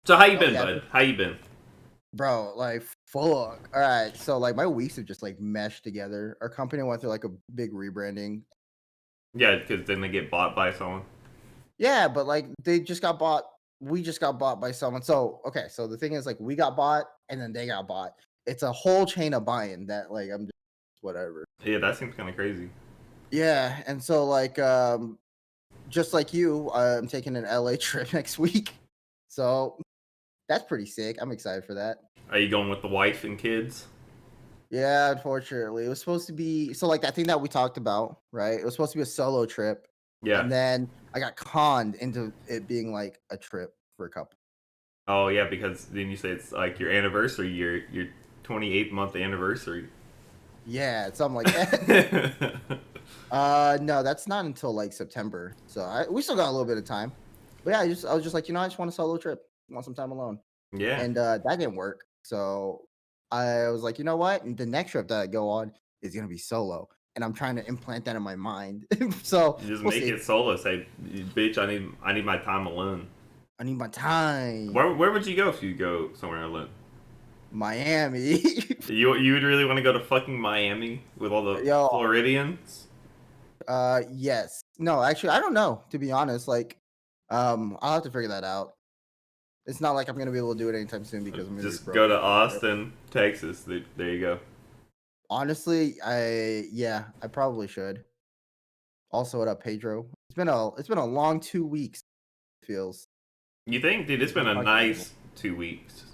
So how you Oh been, yeah, bud? How you been? bro. Like fuck. All right. So like my weeks have just like meshed together. Our company went through like a big rebranding. Yeah, because then they get bought by someone. Yeah, but like they just got bought. We just got bought by someone. So okay. So the thing is, like, we got bought and then they got bought. It's a whole chain of buying that like I'm just whatever. Yeah, that seems kind of crazy. Yeah, and so like just like you, I'm taking an LA trip next week. So that's pretty sick. I'm excited for that. Are you going with the wife and kids? Yeah, unfortunately. It was supposed to be so like that thing that we talked about, right? It was supposed to be a solo trip. Yeah. And then I got conned into it being like a trip for a couple. Oh yeah, because then you say it's like your anniversary, your 28th month anniversary. Yeah, something like that. No, that's not until like September. So we still got a little bit of time. But yeah, I was just like, I just want a solo trip. I want some time alone. Yeah. And that didn't work. So I was like, you know what? The next trip that I go on is gonna be solo. And I'm trying to implant that in my mind. So You just we'll make see. it solo. Say, bitch, I need my time alone. I need my time. Where would you go if you go somewhere alone? Miami. You would really want to go to fucking Miami with all the Yo, Floridians? yes. No, actually, I don't know, to be honest. Like, I'll have to figure that out. It's not like I'm gonna be able to do it anytime soon because I'm gonna be Just broke. go to Austin, Texas. There you go. Honestly, I probably should. Also, what up, Pedro? It's been a long 2 weeks. It feels. You think, dude? It's Since we been a talked to people. nice 2 weeks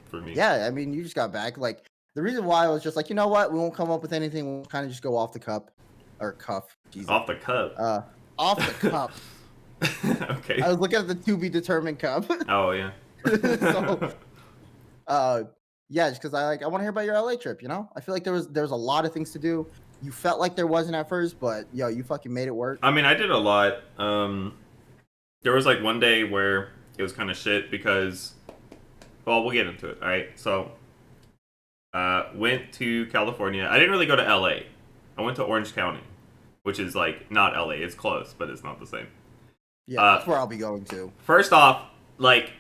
for me. Yeah, I mean, you just got back. Like the reason why I was just like, you know what, we won't come up with anything. We'll kind of just go off the cup or cuff. Jesus. Off the cup. Uh, off the cup. Okay. I was looking at the to be determined cup. Oh yeah. So, uh, yeah, just because I want to hear about your LA trip. I feel like there was a lot of things to do. You felt like there wasn't at first, but yo, you fucking made it work. I mean, I did a lot. There was like one day where it was kind of shit because, well, we'll get into it. All right. So, went to California. I didn't really go to LA. I went to Orange County, which is like not LA. It's close, but it's not the same. Yeah, that's where I'll be going to. First off, like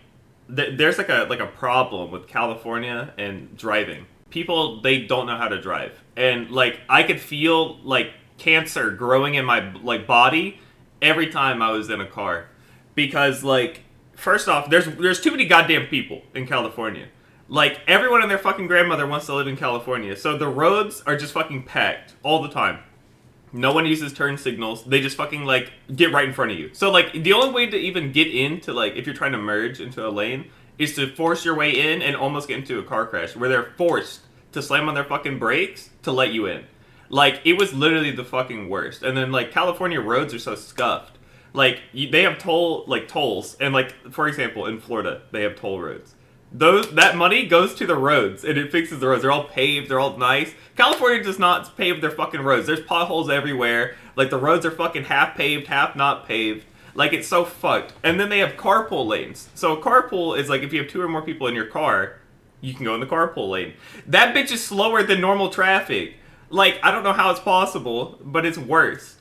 there's like a problem with California and driving. People, they don't know how to drive, and like I could feel like cancer growing in my like body every time I was in a car, because like first off, there's too many goddamn people in California. Like everyone and their fucking grandmother wants to live in California, so the roads are just fucking packed all the time. No one uses turn signals. They just fucking like get right in front of you. So like the only way to even get into like if you're trying to merge into a lane is to force your way in and almost get into a car crash where they're forced to slam on their fucking brakes to let you in. Like it was literally the fucking worst. And then like California roads are so scuffed. Like they have tolls, and like for example in Florida they have toll roads. That money goes to the roads and it fixes the roads. They're all paved, they're all nice. California does not pave their fucking roads. There's potholes everywhere. Like the roads are fucking half paved, half not paved. Like it's so fucked. And then they have carpool lanes. So a carpool is like if you have two or more people in your car, you can go in the carpool lane. That bitch is slower than normal traffic. Like I don't know how it's possible, but it's worse.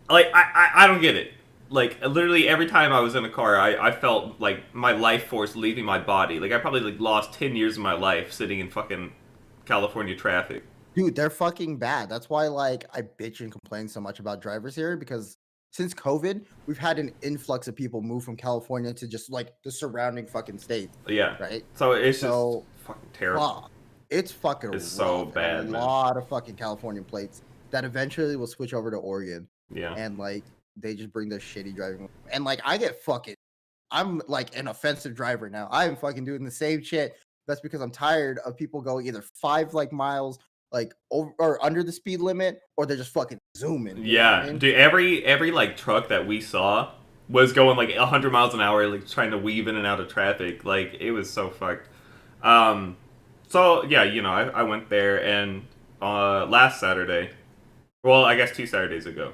Like I don't get it. Like literally every time I was in a car, I felt like my life force leaving my body. Like I probably like lost 10 years of my life sitting in fucking California traffic. Dude, they're fucking bad. That's why like I bitch and complain so much about drivers here because since COVID, we've had an influx of people move from California to just like the surrounding fucking states, Yeah. right? So it's just So fucking terrible. fuck, it's fucking It's so rough. bad, And a man. lot of fucking California plates that eventually will switch over to Oregon. Yeah. And like they just bring their shitty driving. And like I get fucking I'm like an offensive driver now. I'm fucking doing the same shit. That's because I'm tired of people going either 5 miles like over or under the speed limit, or they're just fucking zooming. You know what I Yeah. mean? Dude, every like truck that we saw was going like 100 miles an hour, like trying to weave in and out of traffic. Like it was so fucked. Um, so yeah, I went there and last Saturday. Well, I guess 2 Saturdays ago.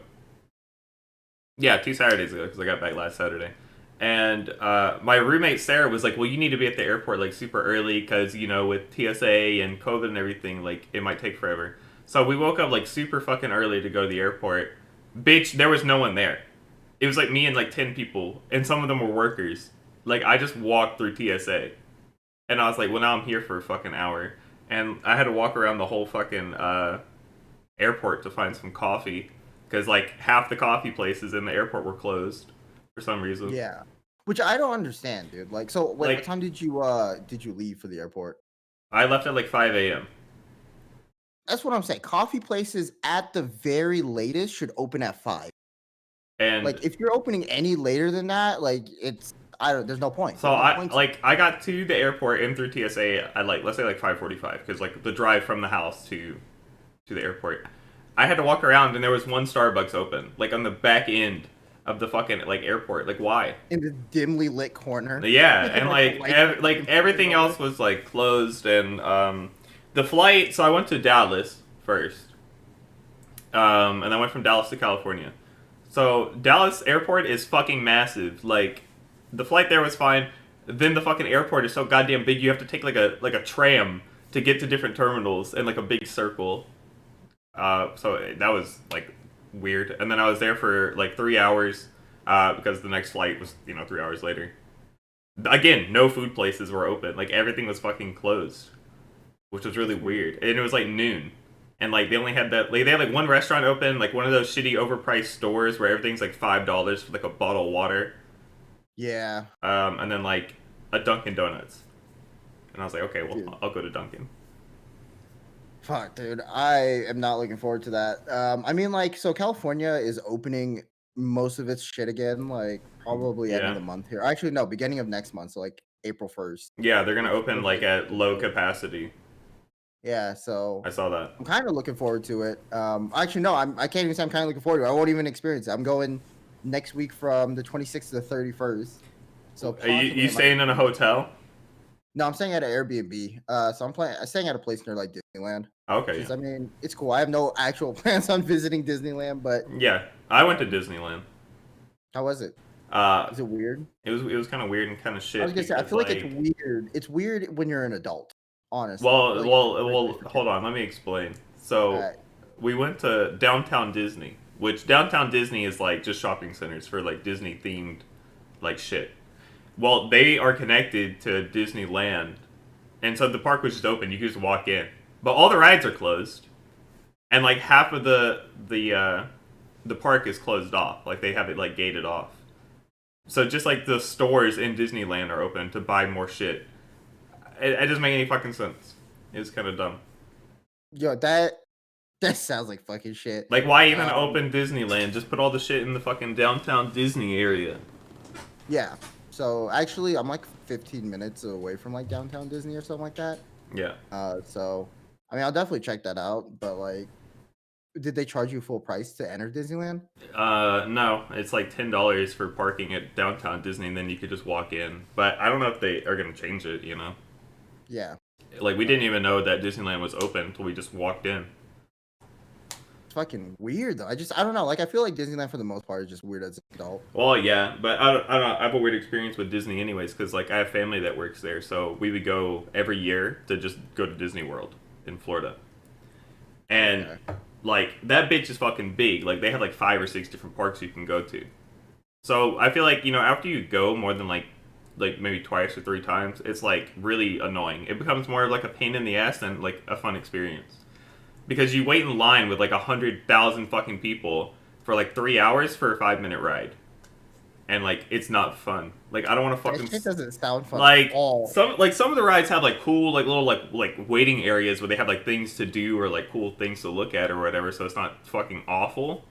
Yeah, 2 Saturdays ago because I got back last Saturday. And my roommate Sarah was like, "Well, you need to be at the airport like super early because with TSA and COVID and everything, like it might take forever." So we woke up like super fucking early to go to the airport. Bitch, there was no one there. It was like me and like 10 people, and some of them were workers. Like I just walked through TSA, and I was like, well, now I'm here for a fucking hour, and I had to walk around the whole fucking airport to find some coffee because like half the coffee places in the airport were closed for some reason. Yeah. Which I don't understand, dude. Like, so wait, what Like time did you leave for the airport? I left at like 5 a.m. That's what I'm saying. Coffee places at the very latest should open at 5. and Like, if you're opening any later than that, like it's I don't. There's no point. so There's no I point. like I got to the airport and through TSA at like let's say like 5:45 because like the drive from the house to the airport, I had to walk around and there was one Starbucks open like on the back end of the fucking like airport. Like why? In the dimly lit corner. Yeah, and Like, the light like fucking everything flickers else was like closed and the flight. So I went to Dallas first, and I went from Dallas to California. So Dallas airport is fucking massive. Like the flight there was fine. Then the fucking airport is so goddamn big. You have to take like a tram to get to different terminals in like a big circle. So that was like weird. And then I was there for like 3 hours because the next flight was 3 hours later. Again, no food places were open. Like everything was fucking closed, which was really weird. And it was like noon, and like they only had that. Like, they had like one restaurant open, like one of those shitty overpriced stores where everything's like $5 for like a bottle of water. Yeah. And then like a Dunkin' Donuts. And I was like, okay, well, Dude. I'll go to Dunkin'. Fuck, dude. I am not looking forward to that. I mean, like, so California is opening most of its shit again, like probably end of Yeah. the month here. Actually, no, beginning of next month, so like April 1st. Yeah, they're gonna Which open feels like like at low forever. capacity. Yeah, so I saw that. I'm kind of looking forward to it. Actually, no, I can't even say I'm kind of looking forward to it. I won't even experience it. I'm going next week from the 26th to the 31st. So Are you, possibly you I might. staying in a hotel? No, I'm staying at an Airbnb. So I'm staying at a place near like Disneyland. Okay, Just, yeah. I mean, it's cool. I have no actual plans on visiting Disneyland, but Yeah, I went to Disneyland. how was it? Uh, Is it weird? it was kind of weird and kind of I was shit gonna say I because feel like it's like, weird. It's weird when you're an adult. Honestly, I feel well, like it's a well, weird well. place for Hold kids. on, let me explain. So, Alright. we went to downtown Disney, which downtown Disney is like just shopping centers for like Disney themed like shit. Well, they are connected to Disneyland, and so the park was just open. You could just walk in, but all the rides are closed, and like half of the park is closed off. Like they have it like gated off. So just like the stores in Disneyland are open to buy more shit. It doesn't make any fucking sense. It's kind of dumb. Yo, that sounds like fucking shit. Like, why even Um, open Disneyland? Just put all the shit in the fucking downtown Disney area. yeah. So actually, I'm like 15 minutes away from like downtown Disney or something like that. Yeah. So I mean, I'll definitely check that out. But like, did they charge you full price to enter Disneyland? No, it's like $10 for parking at downtown Disney, and then you could just walk in. But I don't know if they are gonna change it. Yeah. Like we didn't even know that Disneyland was open until we just walked in. It's fucking weird though. I don't know. Like I feel like Disneyland for the most part is just weird as an adult. Well, yeah, but I don't know. I have a weird experience with Disney, anyways, because like I have family that works there, so we would go every year to just go to Disney World in Florida, and Okay. like that bitch is fucking big. Like they have like 5 or 6 different parks you can go to. So I feel like after you go more than like maybe twice or 3 times, it's like really annoying. It becomes more of like a pain in the ass than like a fun experience because you wait in line with like 100,000 fucking people for like 3 hours for a 5 minute ride, and like it's not fun. Like I don't want to That fucking shit doesn't sound fun at like all. some of the rides have like cool like little like waiting areas where they have like things to do or like cool things to look at or whatever, so it's not fucking awful.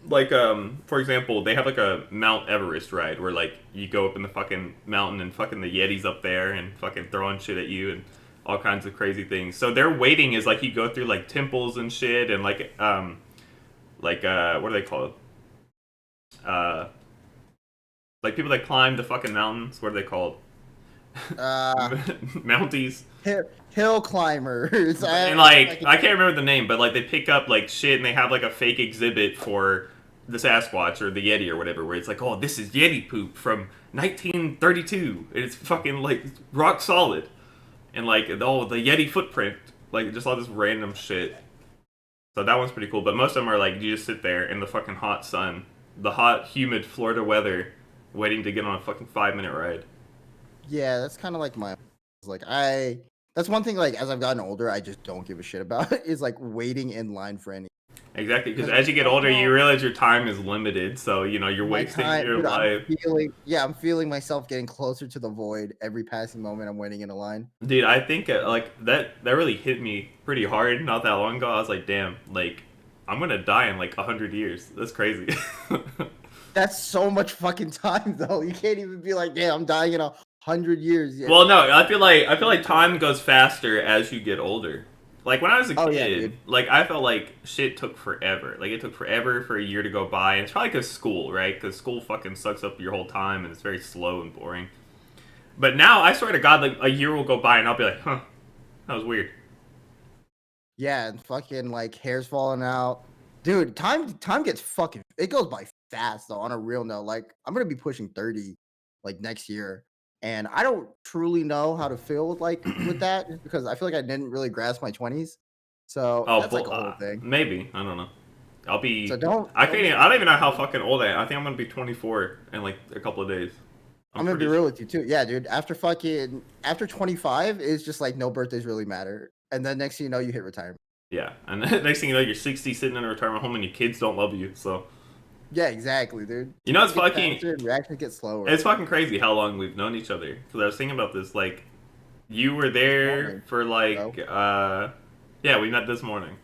Like for example, they have like a Mount Everest ride where like you go up in the fucking mountain and fucking the Yeti's up there and fucking throwing shit at you and all kinds of crazy things. So their waiting is like you go through like temples and shit and like what are they called? Uh like people that climb the fucking mountains, what are they called? Uh, Mounties. hill climbers. And like I can't remember the name, but like they pick up like shit and they have like a fake exhibit for the Sasquatch or the Yeti or whatever, where it's like, oh, this is Yeti poop from 1932. And it's fucking like rock solid, and like oh the Yeti footprint, like just all this random shit. So that one's pretty cool. But most of them are like you just sit there in the fucking hot sun, the hot humid Florida weather, waiting to get on a fucking 5-minute ride. Yeah, that's kind of like my like I. That's one thing. Like as I've gotten older, I just don't give a shit about is like waiting in line for any. Exactly, because Because I'm as you get like, older, you well, realize your time is limited. So you're my wasting time, your dude. life. I'm feeling myself getting closer to the void every passing moment I'm waiting in a line. Dude, I think like that really hit me pretty hard not that long ago. I was like, damn, like I'm gonna die in like 100 years. That's crazy. That's so much fucking time, though. You can't even be like, yeah, I'm dying in 100 years. Yeah. Well, no, I feel like time goes faster as you get older. Like when I was a Oh yeah, kid, dude. like I felt like shit took forever. Like it took forever for a year to go by. And it's probably because school, right? Because school fucking sucks up your whole time and it's very slow and boring. But now I swear to God, like a year will go by and I'll be like, huh, that was weird. Yeah, and fucking like hair's falling out. Dude, time gets fucking it goes by fast though, on a real note. Like I'm gonna be pushing 30 like next year. And I don't truly know how to feel like with that just because I feel like I didn't really grasp my 20s. So Oh, that's like a whole thing. maybe I don't know. I'll So be. don't get I don't even know how too. fucking old I am. I think I'm gonna be 24 in like a couple of days. I'm I'm gonna be pretty real sure. with you too. Yeah, dude. After 25 is just like no birthdays really matter. And then next thing you know, you hit retirement. Yeah, and next thing you know, you're 60, sitting in a retirement home, and your kids don't love you. So Yeah, exactly, dude. you know, Time gets faster and reactions get slower. it's fucking crazy how long we've known each other. Because I was thinking about this, like you were there Morning, for bro. like, yeah, we met this morning,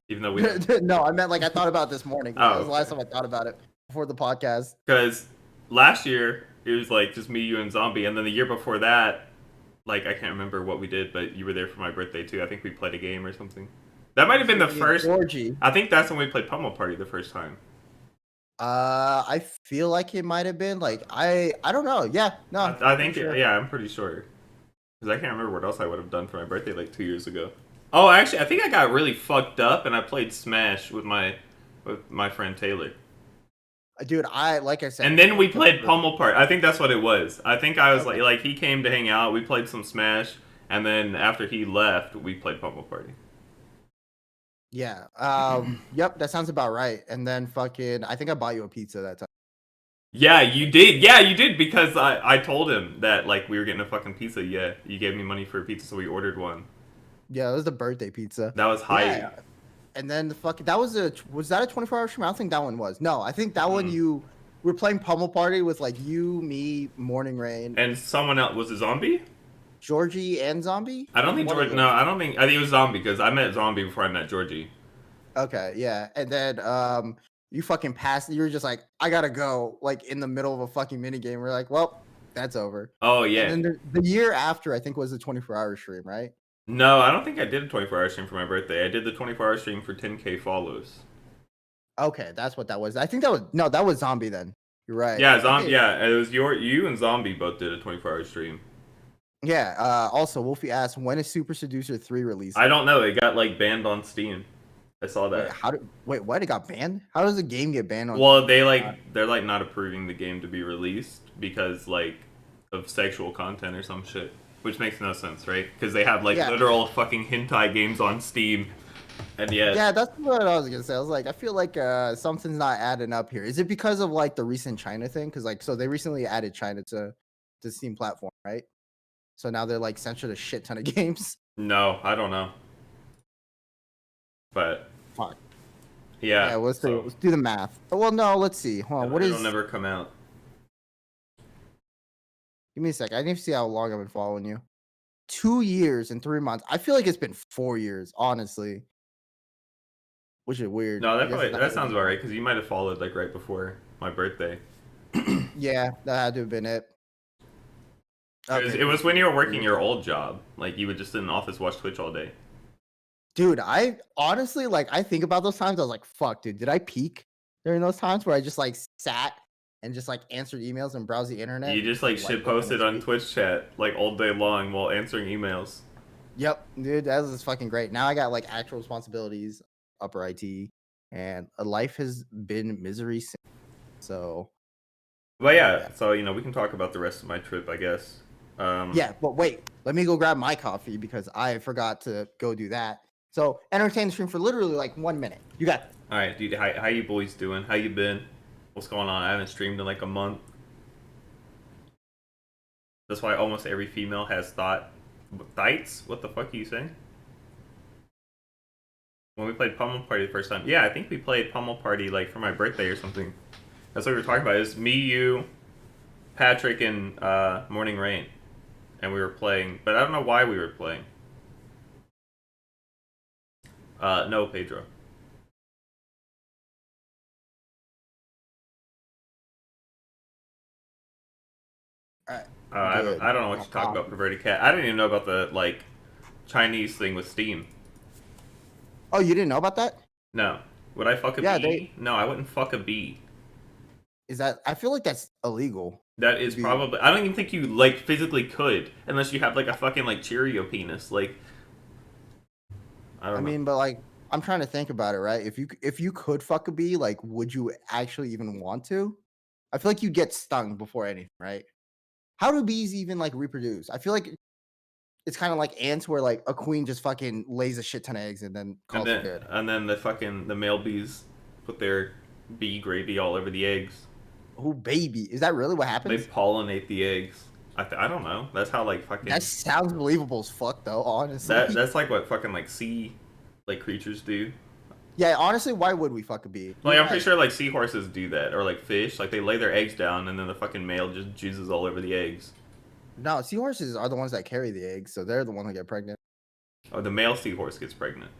even though we have. No, I meant like I thought about this morning. That Oh, was the last okay. time I thought about it before the podcast. Because last year it was like just me, you, and Zombie, and then the year before that, like I can't remember what we did, but you were there for my birthday too. I think we played a game or something. That might have been For the me and first. Georgie. I think that's when we played Pummel Party the first time. I feel like it might have been like I don't know. Yeah, no, I for think sure. yeah, I'm pretty sure because I can't remember what else I would have done for my birthday like 2 years ago. Oh, actually, I think I got really fucked up and I played Smash with my friend Taylor. Dude, I like I said, And then we like played whatever. Pummel Party. I think that's what it was. I think I was Okay. like he came to hang out. We played some Smash, and then after he left, we played Pummel Party. Yeah. Yep, that sounds about right. And then fucking I think I bought you a pizza that time. Yeah, you did. Yeah, you did because I told him that like we were getting a fucking pizza. Yeah, you gave me money for a pizza, so we ordered one. Yeah, it was the birthday pizza. That was Yeah. hype. And then the fucking that was that a 24-hour stream? I don't think that one was. No, I think that one Mm. you were playing Pummel Party with like you, me, Morning Rain, And someone else was a zombie. Georgie, and Zombie. I don't think One of Georgie. those. No, I don't think. I think it was zombie because I met zombie before I met Georgie. Okay, yeah. And then you fucking passed. You were just like, I gotta go, like in the middle of a fucking mini game. We're like, well, that's over. Oh And yeah. then the year after, I think was the 24-hour stream, right? No, I don't think I did a 24-hour stream for my birthday. I did the 24-hour stream for 10K follows. Okay, that's what that was. I think that was no, that was Zombie then. You're right. Yeah, zombie. Okay. Yeah, it was you and zombie both did a 24-hour stream. Yeah. Also, Wolfie asked, when is Super Seducer 3 released? I don't know. It got like banned on Steam. I saw Wait, that. what? It got banned? How does a game get banned on? Well, they're like not approving the game to be released because like of sexual content or some shit, which makes no sense, right? Because they have like Yeah. literal fucking hentai games on Steam, and yet Yeah, that's what I was gonna say. I was like, I feel like something's not adding up here. Is it because of like the recent China thing? Because like, so they recently added China to the Steam platform, right? So now they're like censored a shit ton of games. no, I don't know, but Fuck. yeah. Yeah, let's So do the math. Well, no, let's see. Hold on. What it'll is? never come out. Give me a sec. I need to see how long I've been following you. 2 years and 3 months. I feel like it's been 4 years, honestly. Which is weird. No, I guess it's not that really sounds about right because you might have followed like right before my birthday. Yeah, that had to have been it. It was when you were working your old job. Like you would just sit in the office watch Twitch all day. Dude, I honestly like I think about those times. I was like, fuck, dude, did I peak during those times where I just like sat and just like answered emails and browsed the internet? You just like and, shit worked on posted this on week? Twitch chat like all day long while answering emails. Yep, dude, that was fucking great. Now I got like actual responsibilities, upper IT, and life has been misery since. So But yeah. yeah, so we can talk about the rest of my trip, I guess. Yeah, but wait, let me go grab my coffee because I forgot to go do that. So entertain the stream for literally like 1 minute. You got All right, dude. How you boys doing? How you been? What's going on? I haven't streamed in like a month. That's why almost every female has thights. What the fuck are you saying? When we played Pummel Party the first time, yeah, I think we played Pummel Party like for my birthday or something. That's what we were talking about. It was me, you, Patrick, and Morning Rain, and we were playing. But I don't know why we were playing. No, Pedro. All right. I don't know what you're talking about, perverted cat. I didn't even know about the like Chinese thing with Steam. Oh, you didn't know about that? No. Would I fuck a bee? No, I wouldn't fuck a bee. Is that? I feel like that's illegal. That is probably. I don't even think you like physically could, unless you have like a fucking like Cheerio penis. Like, I don't know. mean, but like, I'm trying to think about it, right? If you could fuck a bee, like, would you actually even want to? I feel like you'd get stung before anything, right? How do bees even like reproduce? I feel like it's kind of like ants, where like a queen just fucking lays a shit ton of eggs and then calls it good. And then the male bees put their bee gravy all over the eggs. Oh, baby, is that really what happens? They pollinate the eggs. I don't know. That's how like fucking. That sounds believable as fuck, though. Honestly, that's like what fucking like sea like creatures do. Yeah, honestly, why would we fuck a bee? Like, I'm pretty sure like seahorses do that, or like fish. Like they lay their eggs down, and then the fucking male just juices all over the eggs. No, seahorses are the ones that carry the eggs, so they're the ones that get pregnant. Oh, the male seahorse gets pregnant.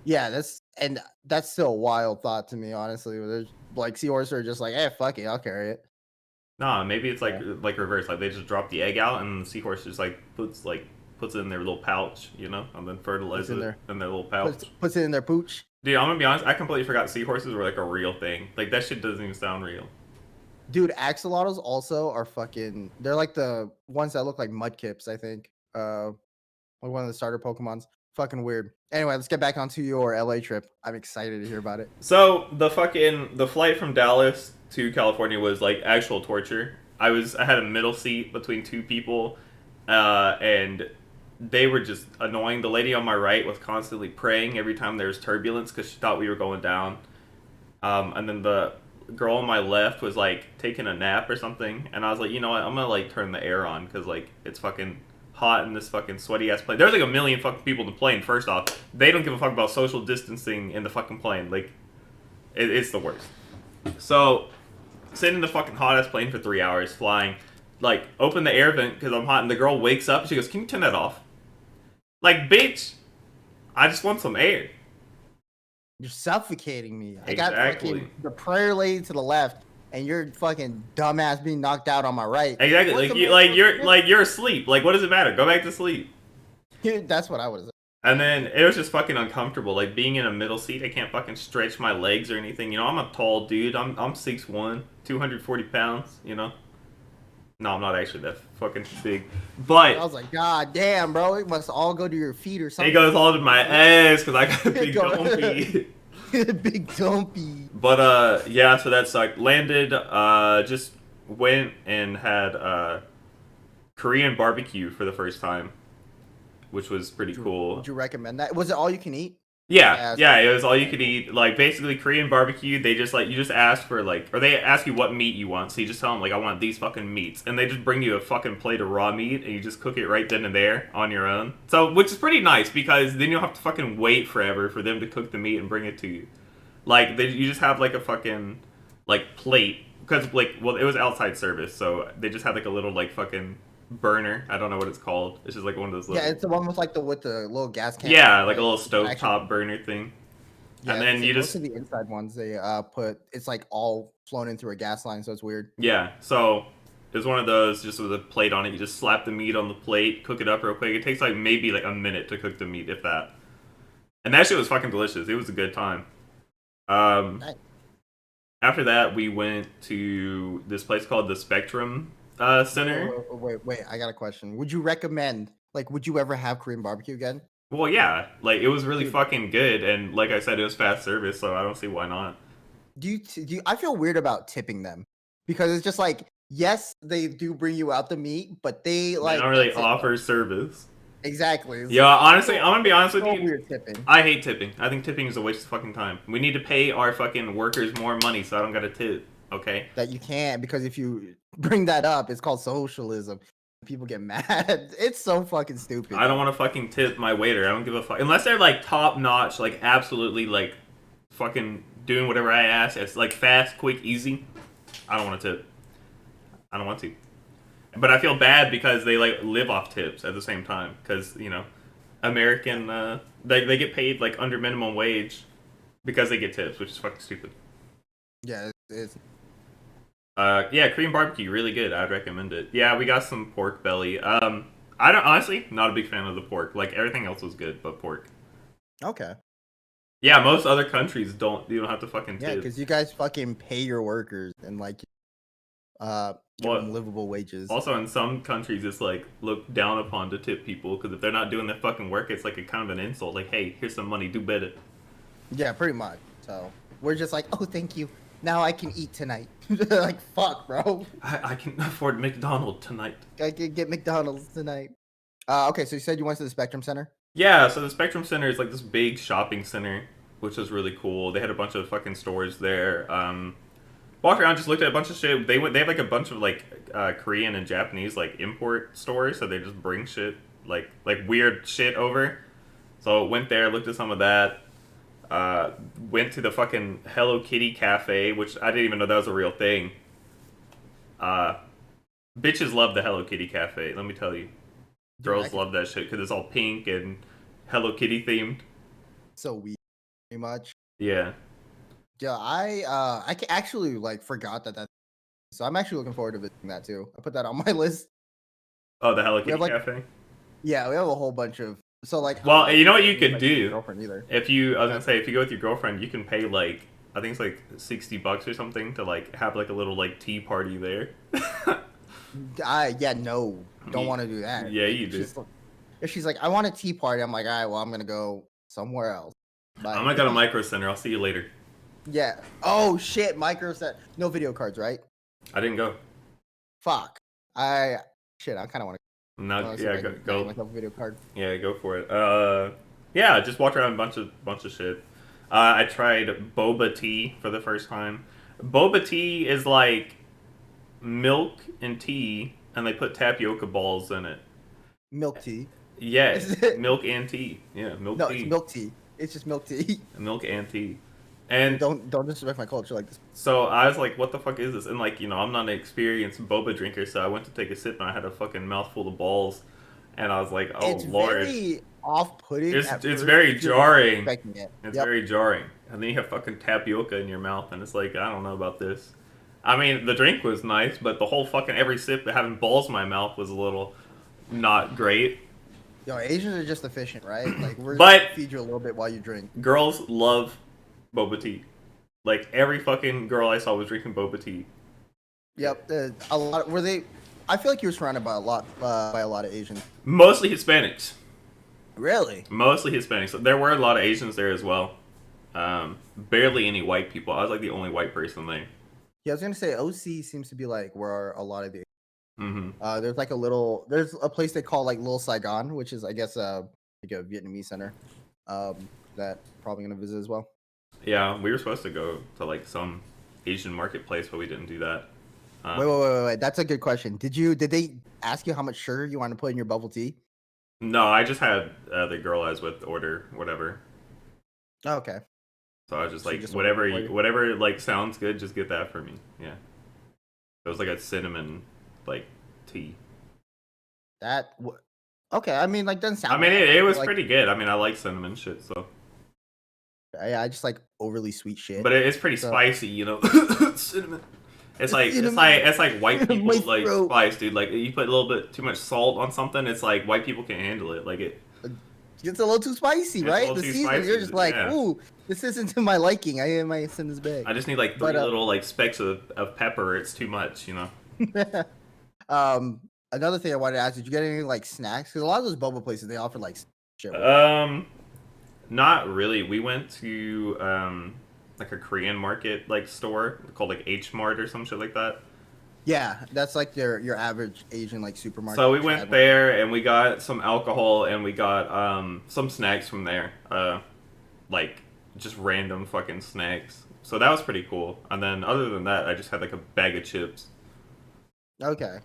Yeah, that's still a wild thought to me, honestly. There's like seahorses are just like, hey, fuck it, I'll carry it. Nah, maybe it's like reverse. Like they just drop the egg out, and the seahorse just like puts it in their little pouch, you know, and then fertilizes it in their little pouch. Puts it in their pooch. Dude, I'm gonna be honest. I completely forgot seahorses were like a real thing. Like that shit doesn't even sound real. Dude, axolotls also are fucking. They're like the ones that look like mudkips, I think. Like one of the starter Pokemons. Fucking weird. Anyway, let's get back onto your LA trip. I'm excited to hear about it. So the flight from Dallas to California was like actual torture. I had a middle seat between two people, and they were just annoying. The lady on my right was constantly praying every time there was turbulence because she thought we were going down. And then the girl on my left was like taking a nap or something, and I was like, you know what, I'm gonna like turn the air on because like it's fucking hot in this fucking sweaty ass plane. There's like a million fucking people in the plane. First off, they don't give a fuck about social distancing in the fucking plane. Like, it's the worst. So, sitting in the fucking hot ass plane for 3 hours, flying, like open the air vent because I'm hot, and the girl wakes up and she goes, "Can you turn that off?" Like, bitch, I just want some air. You're suffocating me. Exactly. I got fucking the prayer lady to the left, and you're fucking dumbass being knocked out on my right. Exactly. You're asleep. Like, what does it matter? Go back to sleep. That's what I would have said. And then it was just fucking uncomfortable. Like being in a middle seat, I can't fucking stretch my legs or anything. You know, I'm a tall dude. I'm 6'1", 240 pounds. You know. No, I'm not actually that fucking big. But I was like, God damn, bro, it must all go to your feet or something. It goes all to my ass because I got a big dumpy. Big dumpy. But yeah, so that sucked. Landed, just went and had Korean barbecue for the first time, which was pretty cool. Would you recommend that? Was it all you can eat? Yeah, it was all you could eat. Like basically Korean barbecue, they just like you just ask for like, or they ask you what meat you want, so you just tell them like I want these fucking meats, and they just bring you a fucking plate of raw meat, and you just cook it right then and there on your own. So which is pretty nice because then you don't have to fucking wait forever for them to cook the meat and bring it to you. Like you just have like a fucking like plate because like well it was outside service, so they just had like a little like fucking burner. I don't know what it's called. It's just like one of those little... Yeah, it's the one with like the little gas can. Yeah, like a little stovetop burner thing. Yeah, and then you just... Most of the inside ones, they put... It's like all flown in through a gas line, so it's weird. Yeah, so it was one of those just with a plate on it. You just slap the meat on the plate, cook it up real quick. It takes like maybe like a minute to cook the meat, if that. And that shit was fucking delicious. It was a good time. Nice. After that, we went to this place called the Spectrum Center. Wait, I got a question. Would you recommend, like, would you ever have Korean barbecue again? Well, yeah. Like, it was really fucking good, and like I said, it was fast service, so I don't see why not. Do you I feel weird about tipping them because it's just like, yes, they do bring you out the meat, but they like don't really offer service. Exactly. Yeah, honestly, I'm gonna be honest with you. Weird tipping. I hate tipping. I think tipping is a waste of fucking time. We need to pay our fucking workers more money so I don't gotta tip. Okay. That you can't, because if you bring that up, it's called socialism. People get mad. It's so fucking stupid. I don't want to fucking tip my waiter. I don't give a fuck unless they're like top notch, like absolutely like fucking doing whatever I ask. It's like fast, quick, easy. I don't want to tip. I don't want to. But I feel bad because they like live off tips at the same time because American they get paid like under minimum wage because they get tips, which is fucking stupid. Yeah, it's Yeah, Korean barbecue, really good. I'd recommend it. Yeah, we got some pork belly. I don't honestly not a big fan of the pork. Like everything else was good, but pork. okay. Yeah, most other countries don't. You don't have to fucking Yeah, tip. because you guys fucking pay your workers and like give them livable wages. Also, in some countries, it's like looked down upon to tip people because if they're not doing their fucking work, it's like a kind of an insult. Like, hey, here's some money, do better. Yeah, pretty much. So we're just like, oh, thank you. Now I can eat tonight. Like, fuck, bro. I can afford McDonald's tonight. I can get McDonald's tonight. Okay, so you said you went to the Spectrum Center? Yeah, so the Spectrum Center is like this big shopping center, which was really cool. They had a bunch of fucking stores there. Walked around, just looked at a bunch of shit. They have like a bunch of like Korean and Japanese like import stores, so they just bring shit like weird shit over. So went there, looked at some of that. Went to the fucking Hello Kitty cafe, which I didn't even know that was a real thing. Bitches love the Hello Kitty cafe. Let me tell you, girls love that shit because it's all pink and Hello Kitty themed. So weird, pretty much. Yeah. Yeah, I actually like forgot that. So I'm actually looking forward to visiting that too. I put that on my list. Oh, the Hello Kitty like, cafe. Yeah, we have a whole bunch of. So like. Well, you know what you could do? Girlfriend either. I was gonna say if you go with your girlfriend, you can pay like I think it's like $60 or something to like have like a little like tea party there. No, don't want to do that. Yeah, you do. If she's like, I want a tea party, I'm like, all right, well, I'm gonna go somewhere else. Bye. I'm gonna go to Micro Center. I'll see you later. Yeah. Oh shit, Micro Center. No video cards, right? I didn't go. Fuck. I kind of want to. No, yeah, go. Myself a video card. Yeah, go for it. Yeah, just walked around a bunch of shit. I tried boba tea for the first time. Boba tea is like milk and tea, and they put tapioca balls in it. Milk tea. Yeah, milk and tea. Yeah, milk tea. No, it's milk tea. It's just milk tea. Milk and tea. And don't disrespect my culture like this. So I was like, what the fuck is this? And like, I'm not an experienced boba drinker, so I went to take a sip and I had a fucking mouthful of balls. And I was like, oh it's Lord. It's very off-putting. It's very jarring. It's Yep. very jarring. And then you have fucking tapioca in your mouth and it's like, I don't know about this. I mean, the drink was nice, but the whole fucking every sip having balls in my mouth was a little not great. Yo, Asians are just efficient, right? Like we're but gonna feed you a little bit while you drink. Girls love boba tea. Like every fucking girl I saw was drinking boba tea. Yep, a lot. Were they? I feel like you were surrounded by a lot of Asians. Mostly Hispanics. Really? Mostly Hispanics. There were a lot of Asians there as well. Barely any white people. I was like the only white person there. Yeah, I was gonna say OC seems to be like where a lot of the. Mm-hmm. There's a place they call like Little Saigon, which is I guess like a Vietnamese center. That probably gonna visit as well. Yeah, we were supposed to go to like some Asian marketplace, but we didn't do that. Wait. That's a good question. Did they ask you how much sugar you want to put in your bubble tea? No, I just had the girl I was with order whatever. Oh, okay. So I was just like, whatever like sounds good, just get that for me. Yeah. It was like a cinnamon like tea. Okay. I mean, like doesn't sound. I mean, it was like, pretty good. I mean, I like cinnamon shit, so. I just like overly sweet shit. But it's pretty spicy, cinnamon. It's like white people like spice, dude. Like you put a little bit too much salt on something, it's like white people can't handle it. Like it gets a little too spicy, right? The season, spicy. You're just like, ooh, this isn't to my liking. I might send this back. I just need like three little like specks of pepper. It's too much, Another thing I wanted to ask: did you get any like snacks? Because a lot of those boba places they offer like shit. Not really. We went to like a Korean market like store called like H Mart or some shit like that. Yeah, that's like your average Asian like supermarket. So we went there and we got some alcohol and we got some snacks from there. Like just random fucking snacks. So that was pretty cool. And then other than that, I just had like a bag of chips. Okay.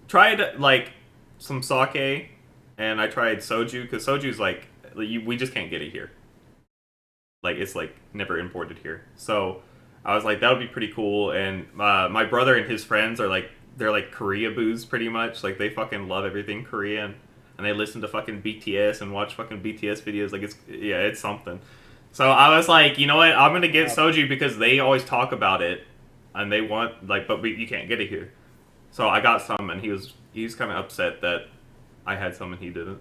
tried like some sake, and I tried soju because soju's like we just can't get it here. Like it's like never imported here. So I was like that would be pretty cool. And my brother and his friends are like they're like Korea booze pretty much. Like they fucking love everything Korean, and they listen to fucking BTS and watch fucking BTS videos. Like it's something. So I was like, you know what? I'm gonna get soju because they always talk about it, and they want like, but you can't get it here. So I got some, and he was kind of upset that I had some and he didn't.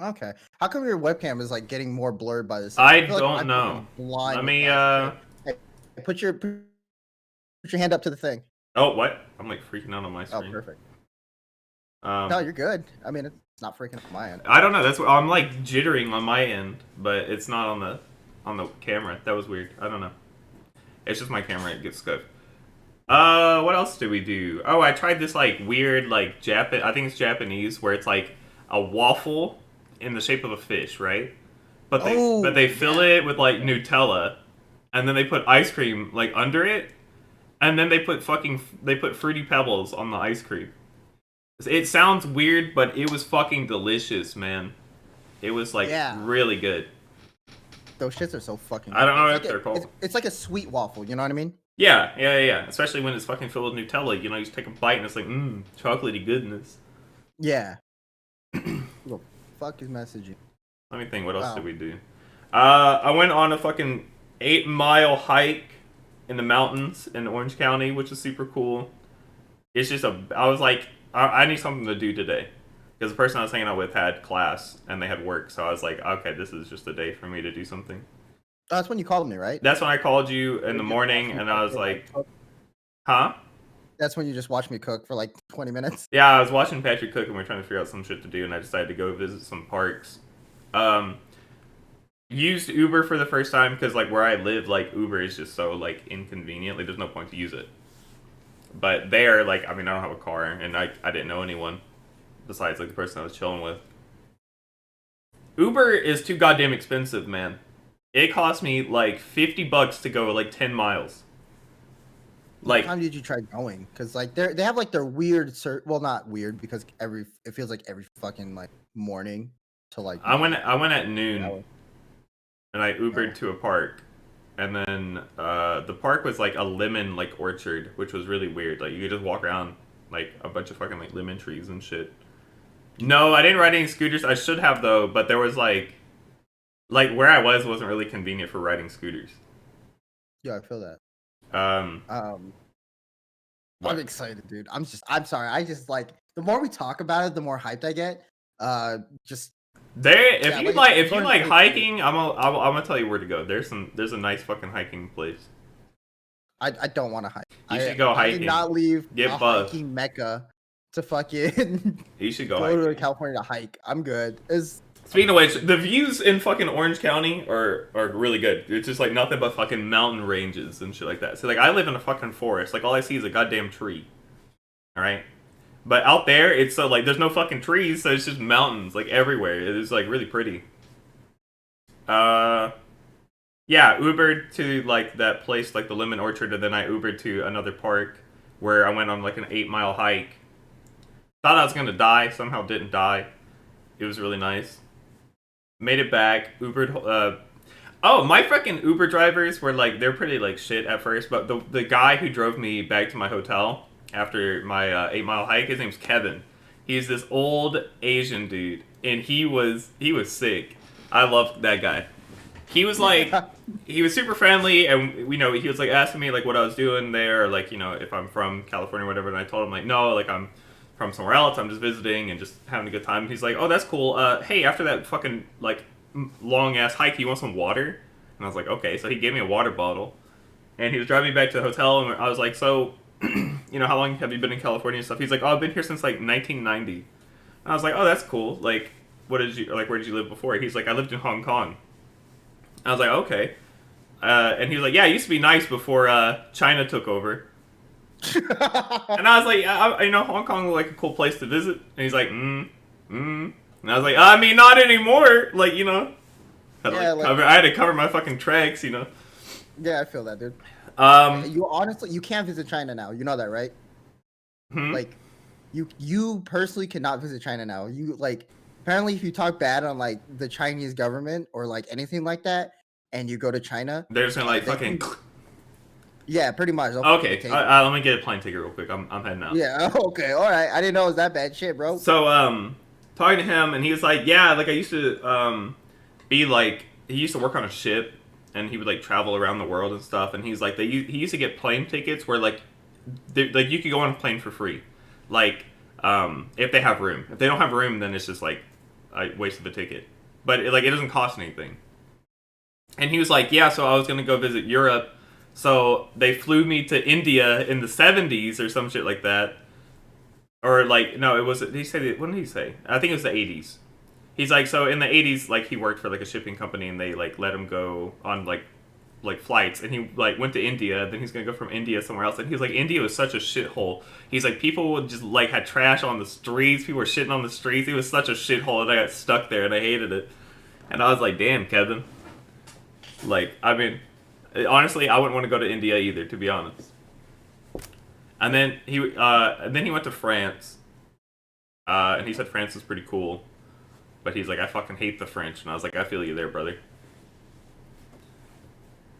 Okay. How come your webcam is like getting more blurred by this? I feel don't like know. blind Let with me that. Hey, put your hand up to the thing. Oh, what? I'm like freaking out on my Oh, screen. perfect. No, you're good. I mean, it's not freaking up my end. I don't know. That's what I'm like jittering on my end, but it's not on the camera. That was weird. I don't know. It's just my camera. It gets scuffed. What else did we do? Oh, I tried this like weird like I think it's Japanese, where it's like a waffle in the shape of a fish, right? But they fill it with like Nutella, and then they put ice cream like under it, and then they put Fruity Pebbles on the ice cream. It sounds weird, but it was fucking delicious, man. It was like really good. Those shits are so fucking good. I don't know what they're called. It's like a sweet waffle, you know what I mean? Yeah. Especially when it's fucking filled with Nutella. You know, you just take a bite and it's like, chocolatey goodness. Yeah. Who the fuck is messaging? Let me think, what else did we do? I went on a fucking 8-mile hike in the mountains in Orange County, which is super cool. It's just I was like, I need something to do today. Because the person I was hanging out with had class and they had work, so I was like, okay, this is just a day for me to do something. Oh, that's when you called me, right? That's when I called you in the morning, and I was like, huh? That's when you just watched me cook for like 20 minutes? Yeah, I was watching Patrick cook, and we were trying to figure out some shit to do, and I decided to go visit some parks. Used Uber for the first time, because like where I live, like Uber is just so like inconvenient, like there's no point to use it. But there, like, I mean, I don't have a car, and I didn't know anyone besides like the person I was chilling with. Uber is too goddamn expensive, man. It cost me like $50 to go like 10 miles. Like, what time did you try going? Because like they have like their weird well, not weird, because it feels like every fucking like morning to like I went at noon, and I Ubered to a park, and then the park was like a lemon like orchard, which was really weird. Like you could just walk around like a bunch of fucking like lemon trees and shit. No, I didn't ride any scooters. I should have though, but there was like where I was wasn't really convenient for riding scooters. Yeah, I feel that. What? I'm excited, dude. I'm sorry. I just like the more we talk about it, the more hyped I get. If you like hiking, I'm gonna tell you where to go. There's a nice fucking hiking place. I don't want to hike. You should go hiking. I did not leave Get buff. hiking mecca to fucking You should go to California to hike. I'm good. Speaking of which, the views in fucking Orange County are really good. It's just like nothing but fucking mountain ranges and shit like that. So like I live in a fucking forest. Like all I see is a goddamn tree. Alright? But out there, it's so like there's no fucking trees, so it's just mountains like everywhere. It is like really pretty. Yeah, Ubered to like that place, like the Lemon Orchard, and then I Ubered to another park where I went on like an 8-mile hike. Thought I was gonna die, somehow didn't die. It was really nice. Made it back, Ubered. Oh, my fucking Uber drivers were like they're pretty like shit at first, but the guy who drove me back to my hotel after my 8-mile hike, his name's Kevin. He's this old Asian dude, and he was sick. I loved that guy. He was like, he was super friendly, and he was like asking me like what I was doing there, or like if I'm from California or whatever, and I told him like no, like I'm from somewhere else, I'm just visiting and just having a good time. And he's like, oh, that's cool. Hey, after that fucking like long ass hike, you want some water? And I was like, okay. So he gave me a water bottle, and he was driving me back to the hotel, and I was like, so, how long have you been in California and stuff? He's like, oh, I've been here since like 1990. And I was like, oh, that's cool. Like, where did you live before? He's like, I lived in Hong Kong. I was like, okay. And he was like, yeah, it used to be nice before China took over. And I was like, Hong Kong was like a cool place to visit. And he's like, And I was like, I mean, not anymore. Like, I had to cover my fucking tracks, Yeah, I feel that, dude. You can't visit China now. You know that, right? Hmm? Like, You personally cannot visit China now. You like apparently if you talk bad on like the Chinese government or like anything like that, and you go to China, They're just gonna like they fucking. can yeah, pretty much. They'll fucking Okay, take it. let me get a plane ticket real quick. I'm heading out. Yeah. Okay. All right. I didn't know it was that bad shit, bro. So talking to him, and he was like, yeah, like I used to be like he used to work on a ship, and he would like travel around the world and stuff. And he's like he used to get plane tickets where like you could go on a plane for free, like if they have room. If they don't have room, then it's just like I wasted the ticket. But it doesn't cost anything. And he was like, yeah, so I was gonna go visit Europe. So they flew me to India in the 70s or some shit like that. Or like no, it was he said what did he say? I think it was the 80s. He's like so in the 80s like he worked for like a shipping company and they like let him go on like flights and he like went to India, then he's gonna go from India somewhere else and he's like India was such a shithole. He's like people would just like had trash on the streets, people were shitting on the streets. It was such a shithole and I got stuck there and I hated it. And I was like, damn, Kevin. Like, I mean, honestly, I wouldn't want to go to India either, to be honest. And then he went to France, and he said France is pretty cool, but he's like, I fucking hate the French, and I was like, I feel you there, brother.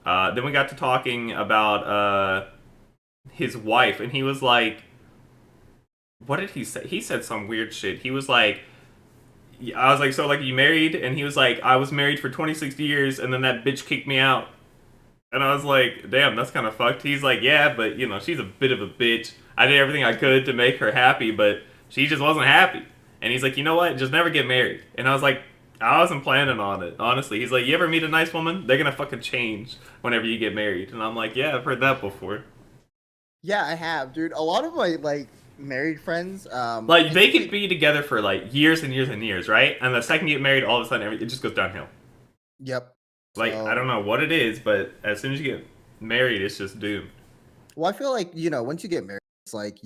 Then we got to talking about his wife, and he was like, what did he say? He said some weird shit. He was like, I was like, so like you married? And he was like, I was married for 26 years, and then that bitch kicked me out. And I was like, damn, that's kind of fucked. He's like, yeah, but, you know, she's a bit of a bitch. I did everything I could to make her happy, but she just wasn't happy. And he's like, you know what? Just never get married. And I was like, I wasn't planning on it, honestly. He's like, you ever meet a nice woman? They're going to fucking change whenever you get married. And I'm like, yeah, I've heard that before. Yeah, I have, dude. A lot of my like married friends, like they could be together for like years and years and years, right? And the second you get married, all of a sudden it just goes downhill. Yep. Like I don't know what it is, but as soon as you get married, it's just doomed. Well, I feel like once you get married, it's like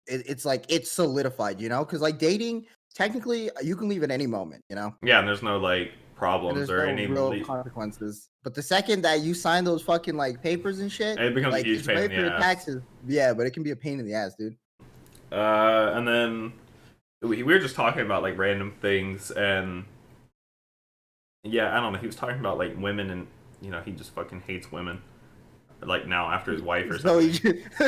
it's like it's solidified, because like dating, technically, you can leave at any moment, Yeah, and there's no like and problems there's or no any. real consequences. But the second that you sign those fucking like papers and shit, It becomes a like huge it's pain in great the for your ass. taxes. Yeah, but it can be a pain in the ass, dude. And then we were just talking about like random things, and yeah, I don't know. He was talking about like women, and he just fucking hates women. Like now after his wife or something.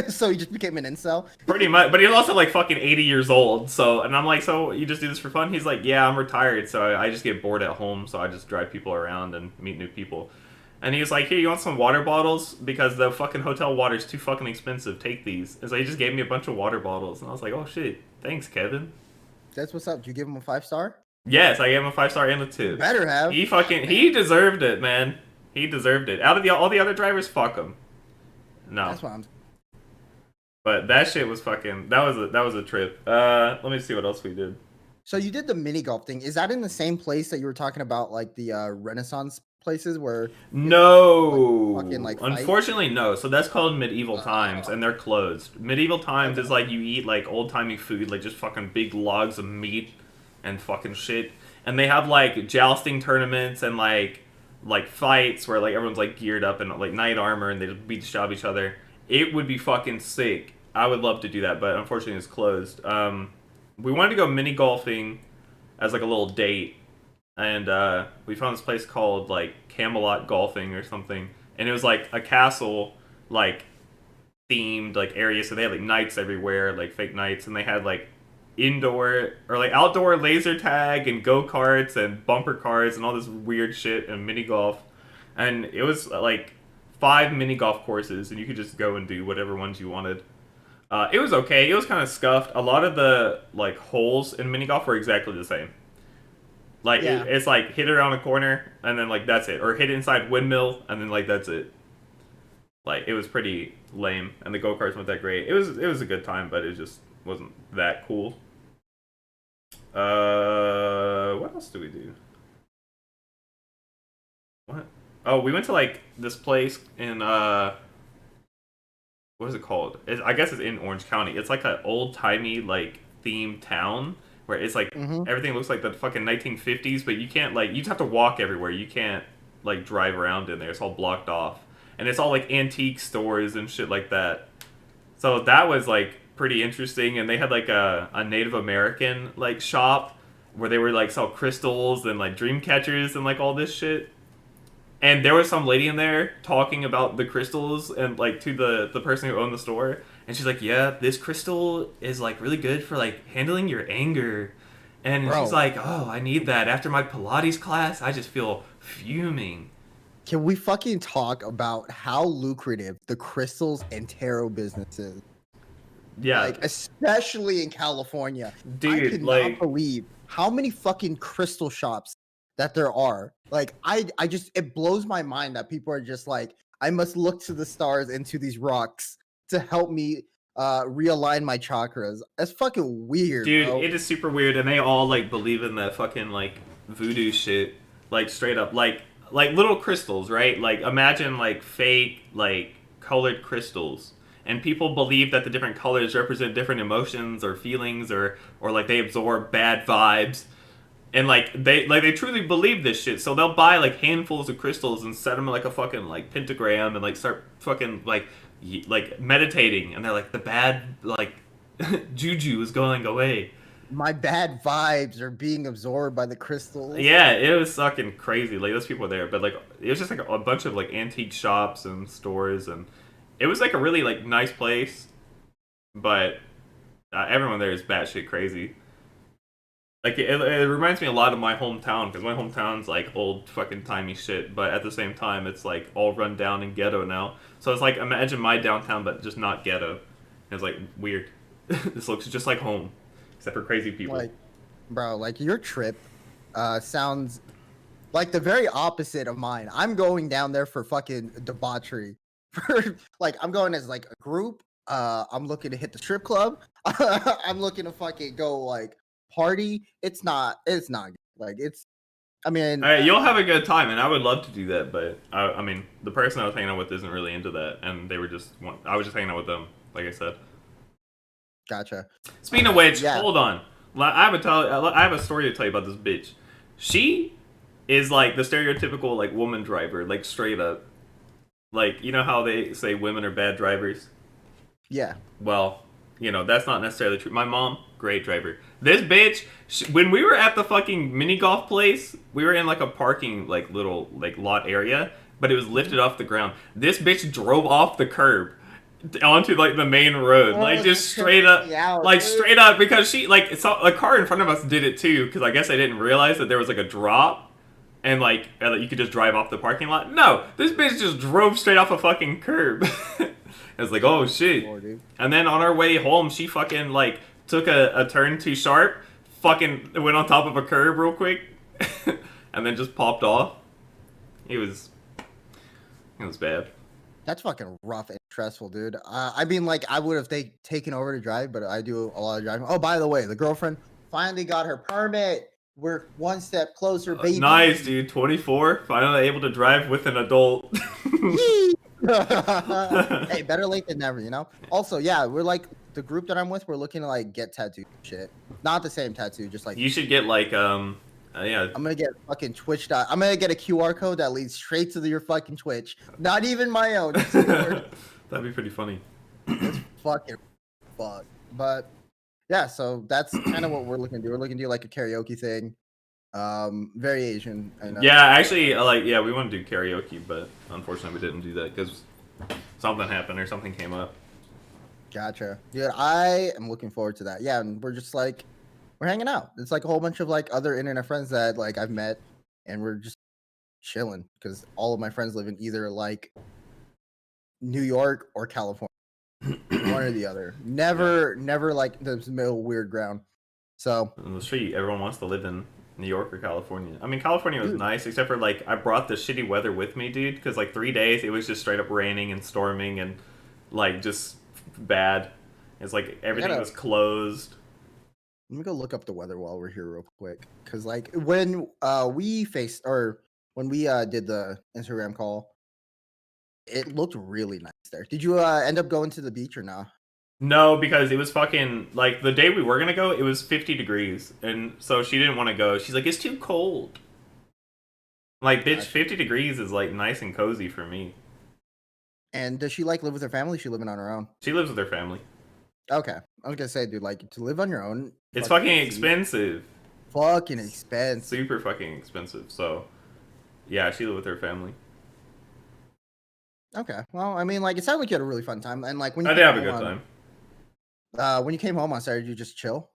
So he just became an incel. Pretty much, but he's also like fucking 80 years old. So, and I'm like, so you just do this for fun? He's like, yeah, I'm retired, so I just get bored at home, so I just drive people around and meet new people. And he was like, here, you want some water bottles? Because the fucking hotel water is too fucking expensive. Take these. And so he just gave me a bunch of water bottles, and I was like, oh shit, thanks, Kevin. That's what's up. Did you give him a 5-star? Yes, I gave him a 5-star and a 2. Better have. He deserved it, man. He deserved it. Out of all the other drivers, fuck him. No. That's what I'm. But that shit was fucking. That was a trip. Let me see what else we did. So you did the mini golf thing. Is that in the same place that you were talking about, like the Renaissance places where? No. Fucking, like, unfortunately, no. So that's called Medieval Times, and they're closed. Medieval Times is like you eat like old timey food, like just fucking big logs of meat and fucking shit. And they have like jousting tournaments and like fights where like everyone's like geared up in like knight armor and they just beat the shit out of each other. It would be fucking sick. I would love to do that, but unfortunately it's closed. We wanted to go mini golfing as like a little date, and we found this place called like Camelot Golfing or something, and it was like a castle like themed like area, so they had like knights everywhere, like fake knights, and they had like indoor or like outdoor laser tag and go-karts and bumper cars and all this weird shit and mini golf. And it was like 5 mini golf courses, and you could just go and do whatever ones you wanted. It was okay. It was kind of scuffed. A lot of the like holes in mini golf were exactly the same. Like Yeah. it's like hit it around a corner and then like that's it, or hit it inside windmill and then like that's it. Like it was pretty lame, and the go-karts weren't that great. It was a good time, but it just wasn't that cool. What else do we do? What? Oh, we went to like this place in what is it called? I guess it's in Orange County. It's like an old timey like themed town where it's like everything looks like the fucking 1950s, but you can't like you just have to walk everywhere. You can't like drive around in there. It's all blocked off, and it's all like antique stores and shit like that. So that was like pretty interesting, and they had like a Native American like shop where they were like sell crystals and like dream catchers and like all this shit. And there was some lady in there talking about the crystals and like to the person who owned the store, and she's like, "Yeah, this crystal is like really good for like handling your anger." And she's Bro, like, "Oh, I need that after my Pilates class. I just feel fuming." can we fucking talk about how lucrative the crystals and tarot business is? Yeah, Like, especially in California. I dude, cannot like, believe how many fucking crystal shops that there are. Like, I just, it blows my mind that people are just like, I must look to the stars and to these rocks to help me realign my chakras. That's fucking weird, dude, bro. it is super weird, and they all like believe in that fucking like voodoo shit, like straight up, like little crystals, right? Like imagine like fake like colored crystals, and people believe that the different colors represent different emotions or feelings, or like they absorb bad vibes, and like they truly believe this shit. So they'll buy like handfuls of crystals and set them in like a fucking like pentagram and like start fucking like meditating, and they're like the bad like juju is going away. My bad vibes are being absorbed by the crystals. Yeah, it was fucking crazy. Like those people there, but like it was just like a bunch of like antique shops and stores, and it was like a really like nice place. But everyone there is batshit crazy. Like it reminds me a lot of my hometown because my hometown's like old fucking timey shit, but at the same time it's like all run down and ghetto now. So it's like imagine my downtown, but just not ghetto. It's like weird. This looks just like home, except for crazy people. Like, bro, like your trip sounds like the very opposite of mine. I'm going down there for fucking debauchery. For like, I'm going as like a group. I'm looking to hit the strip club. I'm looking to fucking go like party. It's not good. Like it's. I mean, You'll have a good time, and I would love to do that. But I mean, the person I was hanging out with isn't really into that, and they were just. I was just hanging out with them, like I said. gotcha. Speaking of which, Yeah. hold on. I have a story to tell you about this bitch. She is like the stereotypical like woman driver, like straight up. Like you know how they say women are bad drivers. Yeah. Well, that's not necessarily true. My mom, great driver. This bitch, when we were at the fucking mini golf place, we were in like a parking like little like lot area, but it was lifted off the ground. This bitch drove off the curb onto like the main road, like Oh, just that straight tripped up, me out, like dude. straight up, because she like saw a car in front of us did it too, because I guess I didn't realize that there was like a drop. And like you could just drive off the parking lot. No, this bitch just drove straight off a fucking curb. I was like, oh shit. Lord, dude. And then on our way home, she fucking like took a turn too sharp, fucking went on top of a curb real quick, and then just popped off. It was bad. That's fucking rough and stressful, dude. I mean, like, I would have taken over to drive, but I do a lot of driving. Oh, by the way, the girlfriend finally got her permit. We're one step closer, baby. Nice, dude. 24, finally able to drive with an adult. Yee! Hey, better late than never, you know? Also, yeah, we're like, the group that I'm with, we're looking to, like, get tattooed and shit. Not the same tattoo, just like, You should get like yeah. I'm gonna get fucking Twitch. I'm gonna get a QR code that leads straight to your fucking Twitch. Not even my own. Just yours. That'd be pretty funny. It's fucking fuck. But yeah, so that's kind of what we're looking to do. We're looking to do like a karaoke thing. Very Asian. And, Yeah, actually, yeah, we want to do karaoke, but unfortunately, we didn't do that because something happened or something came up. Gotcha. Dude, I am looking forward to that. Yeah, and we're just like we're hanging out. It's like a whole bunch of like other internet friends that like I've met, and we're just chilling because all of my friends live in either like New York or California. One or the other. Never like this middle weird ground. So On the street, everyone wants to live in New York or California. I mean, California was dude, nice, except for like I brought the shitty weather with me, dude, because like 3 days it was just straight up raining and storming and like just bad. It's like everything was closed. let me go look up the weather while we're here real quick. Cause like when we faced or when we did the Instagram call, it looked really nice there. Did you end up going to the beach or no? No, because it was fucking like the day we were gonna go, it was 50 degrees, and so she didn't want to go. She's like, it's too cold. Like, bitch, Gotcha. 50 degrees is like nice and cozy for me. And does she like live with her family? She living on her own? She lives with her family. Okay, I was gonna say, dude, like to live on your own, It's fucking fucking overseas, expensive. fucking expensive. Super fucking expensive. So yeah, she lived with her family. Okay, well, I mean, like it sounded like you had a really fun time, and like I did have a good time. when you came home on Saturday, did you just chill?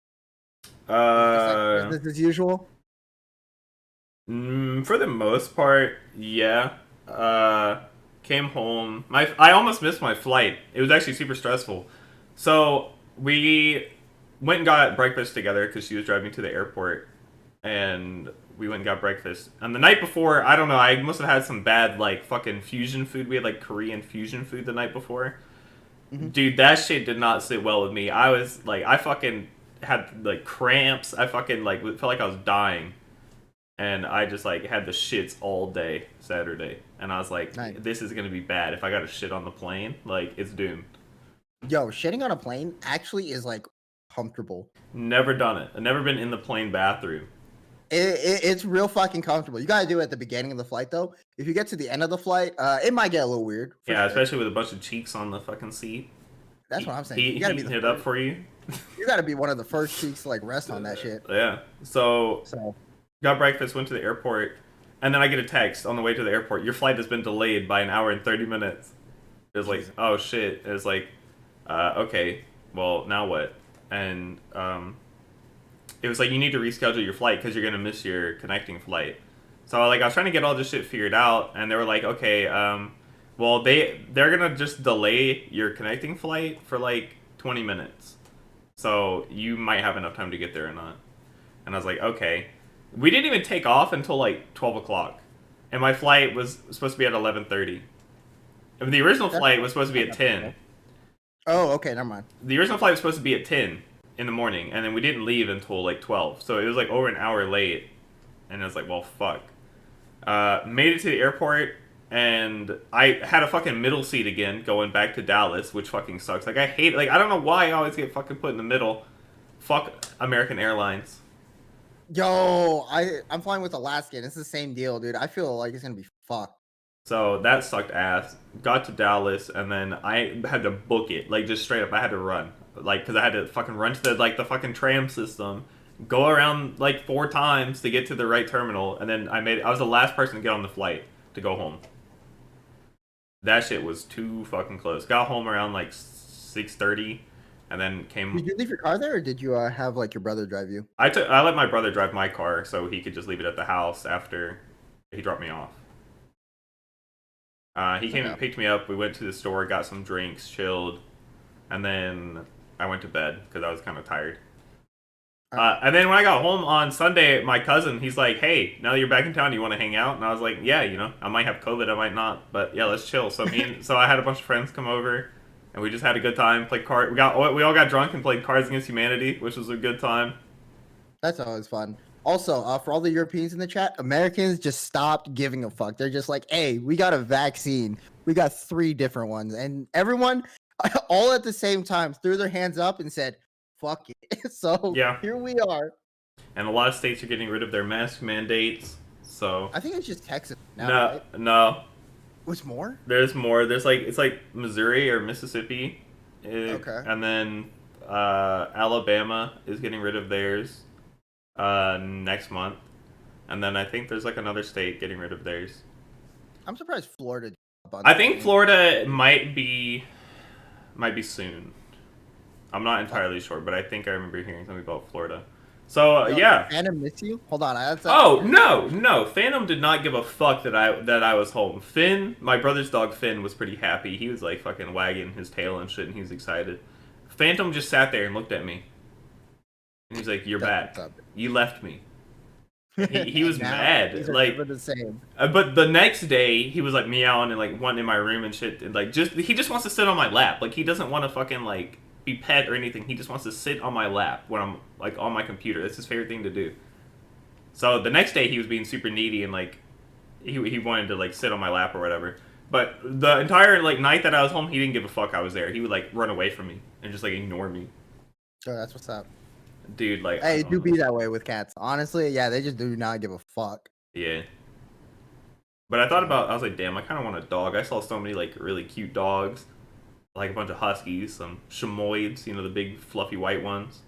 Was it just like Uh, business as usual? for the most part, yeah. Uh, Came home. I almost missed my flight. It was actually super stressful. So we went and got breakfast together because she was driving to the airport, and we went and got breakfast. And the night before, I don't know, I must have had some bad like fucking fusion food. We had like Korean fusion food the night before. Hmm. Dude, that shit did not sit well with me. I was like, I fucking had like cramps. I fucking like felt like I was dying, and I just like had the shits all day Saturday. And I was Nice. like, this is gonna be bad if I got to shit on the plane. Like, it's doomed. Yo, shitting on a plane actually is like comfortable. Never done it. I've never been in the plane bathroom. It's real fucking comfortable. You gotta do it at the beginning of the flight though. If you get to the end of the flight, it might get a little weird for Yeah, sure. especially with a bunch of cheeks on the fucking seat. That's what I'm saying. You gotta be Heating the it up first. for you. You gotta be one of the first cheeks to like rest on that shit. Yeah. So So got breakfast, went to the airport, and then I get a text on the way to the airport. Your flight has been delayed by an hour and 30 minutes. It was like, Jesus. oh shit. It was like, okay, well now what? And it was like you need to reschedule your flight because you're gonna miss your connecting flight. So like I was trying to get all this shit figured out, and they were like, okay, well they're gonna just delay your connecting flight for like 20 minutes, so you might have enough time to get there or not. And I was like, okay. We didn't even take off until like 12 o'clock, and my flight was supposed to be at 11:30. And the original That's flight was supposed to be at not 10. bad. Oh, okay, never mind. The original flight was supposed to be at 10 in the morning, and then we didn't leave until like 12. So it was like over an hour late, and I was like, well, fuck. Made it to the airport, and I had a fucking middle seat again going back to Dallas, which fucking sucks. Like, I hate it. Like, I don't know why I always get fucking put in the middle. Fuck American Airlines. Yo, I'm flying with Alaska, and it's the same deal, dude. I feel like it's gonna be fucked. So that sucked ass. Got to Dallas, and then I had to book it. Like, just straight up, I had to run. Like, because I had to fucking run to the fucking tram system, go around like 4 times to get to the right terminal, and then I was the last person to get on the flight to go home. That shit was too fucking close. Got home around like 6:30, and then came. Did you leave your car there, or did you have like your brother drive you? I let my brother drive my car so he could just leave it at the house after he dropped me off. He came Okay. and picked me up. We went to the store, got some drinks, chilled, and then I went to bed because I was kind of tired. And then when I got home on Sunday, my cousin, he's like, "Hey, now that you're back in town, you want to hang out?" And I was like, "Yeah, I might have COVID, I might not, but yeah, let's chill." So I had a bunch of friends come over, and we just had a good time. Played card. We all got drunk and played Cards Against Humanity, which was a good time. That's always fun. Also, for all the Europeans in the chat, Americans just stopped giving a fuck. They're just like, hey, we got a vaccine. We got 3 different ones. And everyone, all at the same time, threw their hands up and said, fuck it. So Yeah, here we are. and a lot of states are getting rid of their mask mandates. So I think it's just Texas now, no, right? no, What's more? there's more. There's like it's like Missouri or Mississippi, Okay. and then Alabama is getting rid of theirs next month, and then I think there's like another state getting rid of theirs. I'm surprised Florida. I think Florida might be soon. I'm not entirely sure, but I think I remember hearing something about Florida. So yeah. Phantom miss you? Hold on. Oh no! Phantom did not give a fuck that I was home. Finn, my brother's dog Finn, was pretty happy. He was like fucking wagging his tail and shit, and he was excited. Phantom just sat there and looked at me, and he's like, "You're back. You left me." He was mad. These are Like, never the same. but the next day he was like meowing and like wanting in my room and shit, and like he just wants to sit on my lap. Like he doesn't want to fucking like be pet or anything. He just wants to sit on my lap when I'm like on my computer. That's his favorite thing to do. So the next day he was being super needy and like he wanted to like sit on my lap or whatever. But the entire like night that I was home, he didn't give a fuck I was there. He would like run away from me and just like ignore me. Oh, that's what's up. Dude, like Hey, it do be that way with cats. Honestly, yeah, they just do not give a fuck. yeah. But I was like, damn, I kind of want a dog. I saw so many like really cute dogs. like a bunch of huskies, some chamoids, you know, the big fluffy white ones.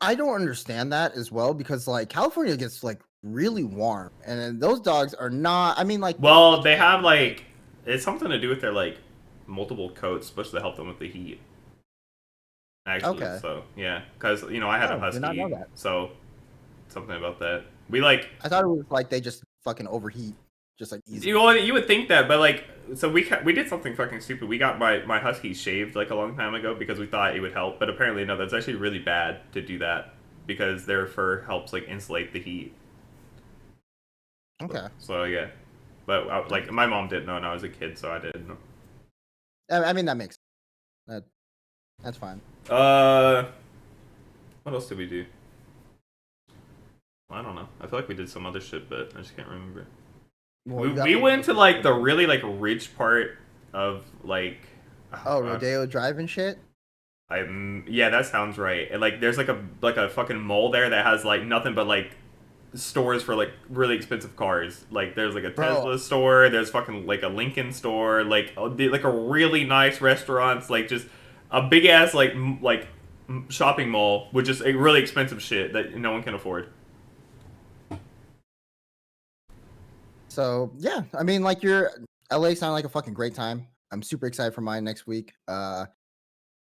I don't understand that as well because like California gets like really warm, and then those dogs are not. I mean, like they Well, they can have be, but like it's something to do with their like multiple coats, supposed to help them with the heat. Actually, okay. so yeah, because you know I had a Oh, did not know husky, that. so something about that. We like I thought it was like they just fucking overheat, just like easily. you would think that, but like so we did something fucking stupid. We got my husky shaved like a long time ago because we thought it would help, but apparently no, that's actually really bad to do that because their fur helps like insulate the heat. Okay. So yeah, but like my mom didn't know, and I was a kid, so I didn't know. I mean that makes that that's fine. Uh, what else did we do? I don't know. I feel like we did some other shit, but I just can't remember. Well, We, you got we me went to looking like the for really like rich part of like oh oh god. Rodeo Drive and shit. Yeah, that sounds right. And like there's like a fucking mall there that has like nothing but like stores for like really expensive cars. Like there's like a Bro, Tesla store, there's fucking like a Lincoln store, like a really nice restaurants, like just a big ass shopping mall with just a really expensive shit that no one can afford. so yeah, I mean like your LA sounded like a fucking great time. I'm super excited for mine next week.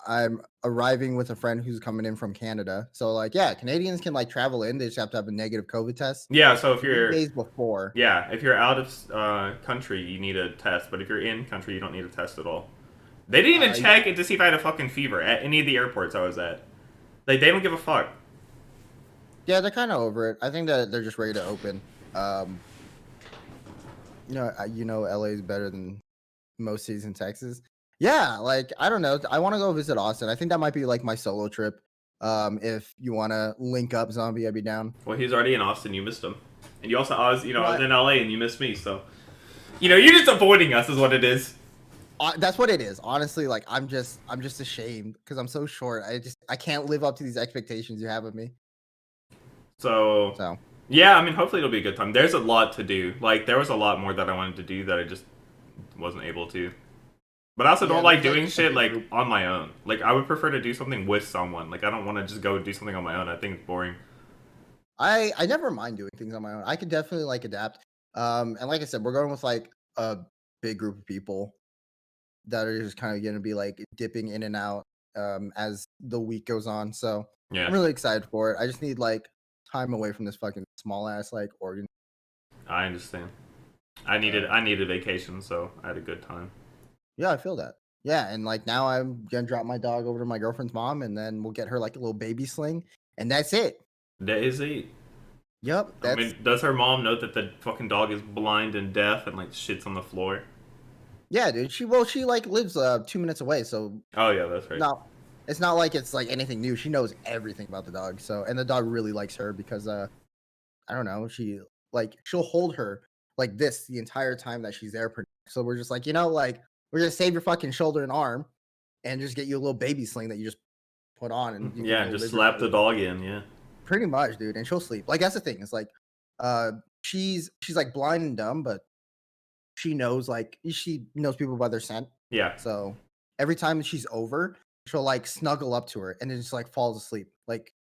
I'm arriving with a friend who's coming in from Canada. So like yeah, Canadians can like travel in. They just have to have a negative COVID test Yeah, so if 3 you're days before. yeah, if you're out of country, you need a test. But if you're in country, you don't need a test at all. They didn't even Uh, check it to see if I had a fucking fever at any of the airports I was at. Like they don't give a fuck. yeah, they're kind of over it. I think that they're just ready to open. Um, you know, LA is better than most cities in Texas. Yeah, like I don't know. I want to go visit Austin. I think that might be like my solo trip. If you want to link up, Zombie, I'd be down. Well, he's already in Austin. You missed him, and you also I was What? in LA and you missed me. So you're just avoiding us, is what it is. That's what it is. Honestly, like I'm just ashamed because I'm so short. I can't live up to these expectations you have of me. So So yeah, I mean, hopefully it'll be a good time. There's a lot to do. Like there was a lot more that I wanted to do that I just wasn't able to. But I also yeah, don't like there's like doing a shit big like group. on my own. Like I would prefer to do something with someone. Like I don't want to just go do something on my own. I think it's boring. I never mind doing things on my own. I could definitely like adapt. And like I said, we're going with like a big group of people that are just kind of going to be like dipping in and out as the week goes on. So Yeah, I'm really excited for it. I just need like time away from this fucking small ass like organ. I understand. So I needed vacation, so I had a good time. yeah, I feel that. Yeah, and like now I'm gonna drop my dog over to my girlfriend's mom, and then we'll get her like a little baby sling, and that's it. Daisy. Yep, I that's mean, does her mom note that the fucking dog is blind and deaf and like shits on the floor? yeah, dude. She like lives 2 minutes away, so Oh yeah, that's right. no, it's not like it's like anything new. She knows everything about the dog. So and the dog really likes her because I don't know, she like she'll hold her like this the entire time that she's there. So we're just like, like we're gonna save your fucking shoulder and arm and just get you a little baby sling that you just put on and you can Yeah, go just live your slap life. the dog in. Yeah. Pretty much, dude. And she'll sleep. Like that's the thing. It's like she's like blind and dumb, but she knows people by their scent. Yeah. So every time she's over, she'll like snuggle up to her and then just like falls asleep. Like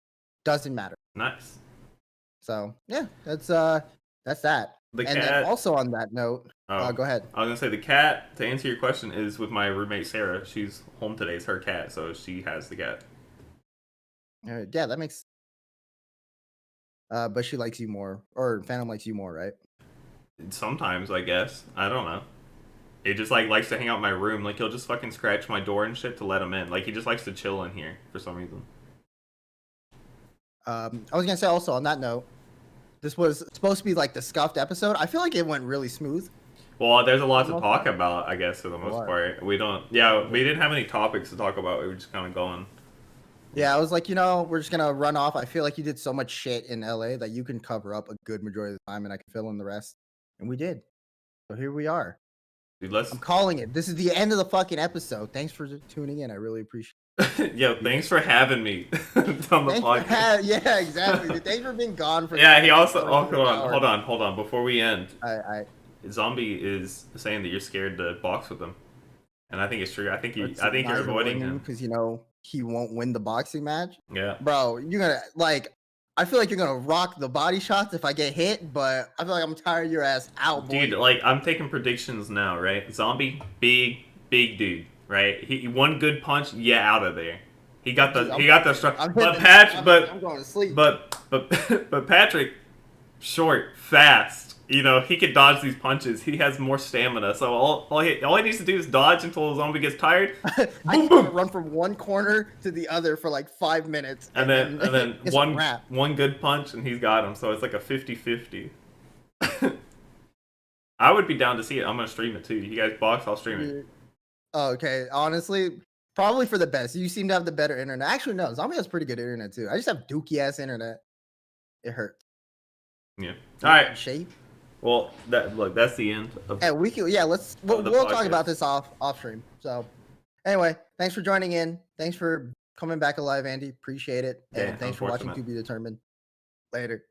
doesn't matter. Nice. So yeah, that's that. The And then cat. also on that note, Oh, go ahead. I was gonna say the cat. To answer your question, is with my roommate Sarah. She's home today. It's her cat, so she has the cat. Yeah, that makes but she likes you more or Phantom likes you more, right? Sometimes, I guess. I don't know. He just like likes to hang out in my room. Like he'll just fucking scratch my door and shit to let him in. Like he just likes to chill in here for some reason. I was gonna say also on that note, this was supposed to be like the scuffed episode. I feel like it went really smooth Well, there's a for lot the to most talk part. about, I guess, for the most What? part. We don't. Yeah, we didn't have any topics to talk about. We were just kind of going. Yeah, I was like, we're just gonna run off. I feel like you did so much shit in LA that you can cover up a good majority of the time, and I can fill in the rest. And we did. So here we are. Dude, I'm let's. calling it. This is the end of the fucking episode. Thanks for tuning in. I really appreciate Yo, it. thanks for having me on the podcast. Yeah, exactly. Dude, thanks for being gone for Yeah, he also. like Oh, an hour. hold on. Before we end, I Zombie is saying that you're scared to box with him. And I think it's true. I think It's I think you're Nigel avoiding winning him. because he won't win the boxing match. Yeah. Bro, you're gonna like. I feel like you're gonna rock the body shots if I get hit, but I feel like I'm tired your ass out, boy. Dude, like I'm taking predictions now, right? Zombie, big dude, right? He one good punch, yeah, out of there. He got the Dude, he got the struck. I'm But hitting. Patch, I'm going to sleep. but Patrick, short, fast. You know he can dodge these punches. He has more stamina. So all he needs to do is dodge until the zombie gets tired. I Boom, can boom. run from one corner to the other for like 5 minutes, And then it's a one wrap. one good punch and he's got him. So it's like a 50-50. I would be down to see it. I'm gonna stream it too. You guys box, I'll stream it. Okay, honestly, probably for the best. You seem to have the better internet. Actually, no, Zombie has pretty good internet too. I just have dookie ass internet. It hurts. Yeah. All right. Shape. Well, that's the end of. Yeah, we'll podcast. talk about this off stream. So, anyway, thanks for joining in. Thanks for coming back alive, Andy. Appreciate it. And Yeah, thanks for watching To unfortunate. Be Determined. Later.